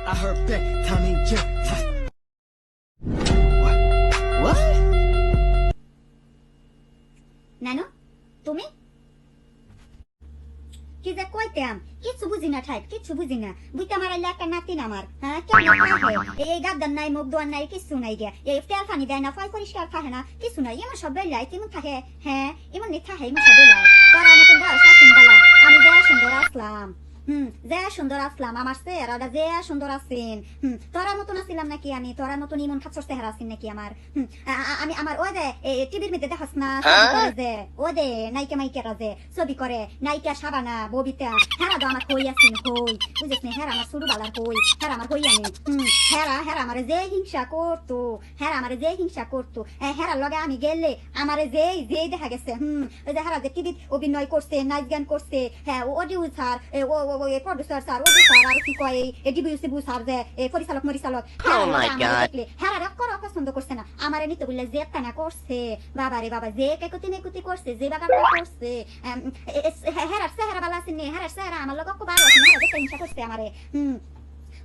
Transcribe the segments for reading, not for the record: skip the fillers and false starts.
I heard back, Tommy J. What? নানু তুমি কি যে কইতাম কিছু বুঝি না ঠাই কিছু বুঝি না বুইতে মারাইলে একটা নাতিন আমার হ্যাঁ কেমন থাকে এই গাদ্দার নাই মুখ দোয়ার নাই কিছু নাই গে এই তেল পানি দেয় না ফল পরিষ্কার থাকে না কিছু নাই এমন সব বেলাই কেমন থাকে হ্যাঁ এমন নি থাকে এমন সব বেলাই তোরা মতন বয়স আসুন বালা আমি যা সুন্দর আসলাম যা সুন্দর আসলাম আমার চেহারাটা যে সুন্দর আছেন তোরা মতন আসছিলাম নাকি আমি তোরা মতন ইমন খাচ্ছর চেহারা আছেন নাকি আমার আমি আমার ওই যে টিভির মধ্যে দেখাস না যে ও দে নায়িকা মাইকেরা যে ছবি করে নায়িকা সাবানা ববিতা হেরা তো আমার হই আছেন হই বুঝিস না হেরা আমার শুরু বালার হই হেরা আমার হই আমি হেরা আমার যে হিংসা করতো হেরা আমার যে হিংসা করতো হেরার লগে আমি গেলে আমার যে দেখা গেছে ওই যে হেরা যে টিভি অভিনয় করছে নাচ গান করছে হ্যাঁ অডিও স্যার প্রডিউসার স্যার ও স্যার আর কি কয় ডিবিউসি বু স্যার যে পরিচালক মরিচালক হেরা রক পছন্দ করছে না আমার নিতে বললে যে কানা করছে বাবা রে বাবা যে কেকুতি মেকুতি করছে যে বাগানটা করছে হেরার চেহারা বালা আছে নে হেরার চেহারা আমার লগে খুব ভালো আছে হেরা দেখে হিংসা করছে আমারে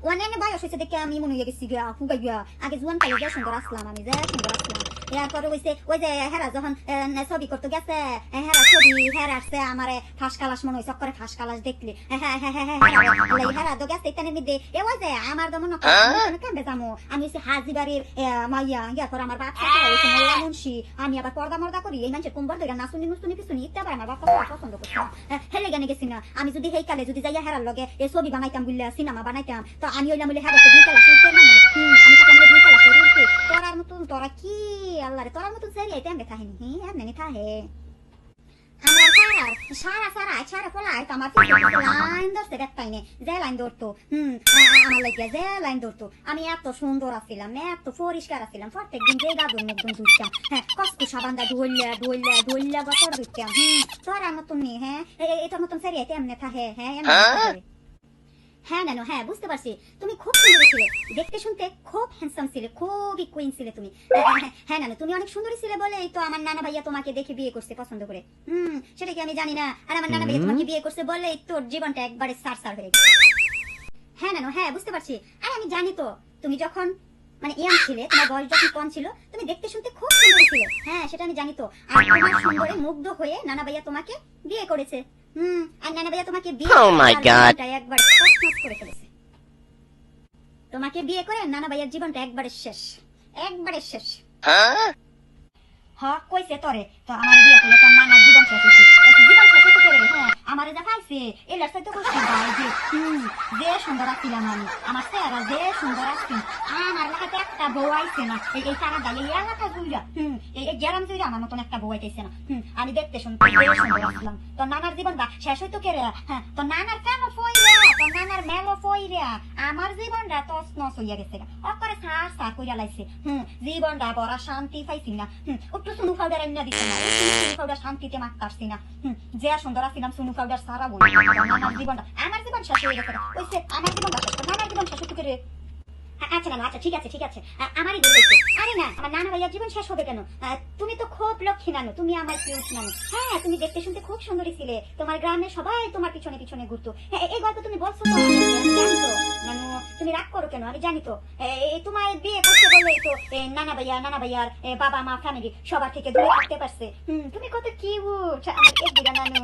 অনেক বয়স হয়েছে দেখে আমি মনে হয়ে গেছি গিয়া ফুগাই গিয়া আগে জোয়ান কালে যা সুন্দর আসলাম আমি যা সুন্দর আসলাম এরপরে হয়েছে ওই যে হেরা যখন ছবি করতে গেছে হেরা ছবি হেরাছে আমারে ফাঁস কালাস মনে হয়েছে করে ফাঁস কালাস দেখলি হেরা তো গেছে ইত্যাদি মধ্যে এ ওই যে আমার তো মনে কেমবে যাবো আমি হচ্ছে হাজি বাড়ির মাইয়া ইয়ারপর আমার বাপ মুন্সি আমি আবার পর্দা মর্দা করি এই মানুষের কুম্বর ধরে নাচুনি নুচুনি পিছুনি ইত্যাদি আমার বাপ পছন্দ করছে হেলে গানে গেছি না আমি যদি সেই কালে যদি যাইয়া হেরার লগে এই ছবি বানাইতাম বললে সিনেমা বানাইতাম তো আমি ওইলাম বলে হ্যাঁ দুই ক্লাস উঠতে মানে আমি থাকলাম দুই ক্লাস উঠতে তোরার মতন তোরা কি আল্লাহ রে তোরার মতন সেরি আইতে আমি থাহেনি হ্যাঁ এমনি থাহে আমরা সারা ফলাই তো আমার লাইন ধরতে দেখতাই নে যে লাইন ধরতো আমার লাগিয়া যে লাইন ধরতো আমি এত সুন্দর আসছিলাম এত পরিষ্কার আসছিলাম প্রত্যেকদিন যে গাদুর একদম ধুইতাম হ্যাঁ কষ্ট সাবানটা ধুইলা গতর ধুইতাম তোরার মতন নি হ্যাঁ এটার মতন সেরি আইতে এমনি থাহে হ্যাঁ এমনি হ্যাঁ নানু হ্যাঁ বুঝতে পারছি তুমি খুব সুন্দর ছিলে দেখতে শুনতে খুব হ্যান্ডসাম ছিলে খুবই কুইন ছিলে তুমি হ্যাঁ নানু তুমি অনেক সুন্দরী ছিলে বলেই তো আমার নানা ভাইয়া তোমাকে দেখে বিয়ে করছে পছন্দ করে সেটা কি আমি জানি না আর আমার নানা ভাইয়া তোমাকে বিয়ে করছে বলেই তোর জীবনটা একবারে সার হয়ে গেছে হ্যাঁ নানু হ্যাঁ বুঝতে পারছি আর আমি জানি তো তুমি যখন মানে ইয়াং ছিলে তোমার বয়স যখন কম ছিল তুমি দেখতে শুনতে খুব সুন্দর ছিলে হ্যাঁ সেটা আমি জানি তো আর তোমার সুন্দরে মুগ্ধ হয়ে নানা ভাইয়া তোমাকে বিয়ে করেছে আর নানা ভাইয়া তোমাকে বিয়ে একবার করে ফেলেছে তোমাকে বিয়ে করে নানা ভাইয়ার জীবনটা একবারে শেষ হ্যাঁ কইছে তোরে তো আমার বিয়ে করলে তোর নানার জীবন শেষ হয়েছে তো করে হ্যাঁ আমার যা খাইছে এলার সাথে করছি ভাই যে সুন্দর আসছিলাম আমি আমার চেহারা যে সুন্দর আসছি আমার এলাকাতে একটা বউ আইছে না এই সারা ডালে এলাকা জুইরা এই গ্যারাম জুইরা আমার মতন একটা বউ আইতেছে না আমি দেখতে শুনতে যে সুন্দর আসলাম তোর নানার জীবনটা শেষ হইতো কে রে হ্যাঁ তোর নানার কামো ফইরা তোর নানার মেলো ফইরা আমার জীবনটা তস নস হইয়া গেছে অকরে সার কইরা লাইছে জীবনটা বড় শান্তি পাইছি না একটু সুনু পাউডার আইনা দিছে না সুনু পাউডার শান্তিতে মারতাছি না যে সুন্দর আসছিলাম সুনু পাউডার সারা বল আমার জীবনটা আমার জীবন শেষ হয়ে গেছে ওইসে আমার জীবনটা শেষ আমার জীবন শেষ হতে রে আচ্ছা না আচ্ছা ঠিক আছে আমারই ভুল হয়েছে আরে না আমার নানা ভাইয়ার জীবন শেষ হবে কেন তুমি তো খুব লক্ষ্মী নানু তুমি আমার কিউট নানু হ্যাঁ তুমি দেখতে শুনতে খুব সুন্দরী ছিলে তোমার গ্রামের সবাই তোমার পিছনে ঘুরতো এই গল্প তুমি বলছো তো জানি তো নানু তুমি রাগ করো কেন আমি জানি তো তোমার বিয়ে করতে বললেই তো নানা ভাইয়ার বাবা মা ফ্যামিলি সবার থেকে দূরে থাকতে পারছে তুমি কত কিউট আমার এক দিদা নানু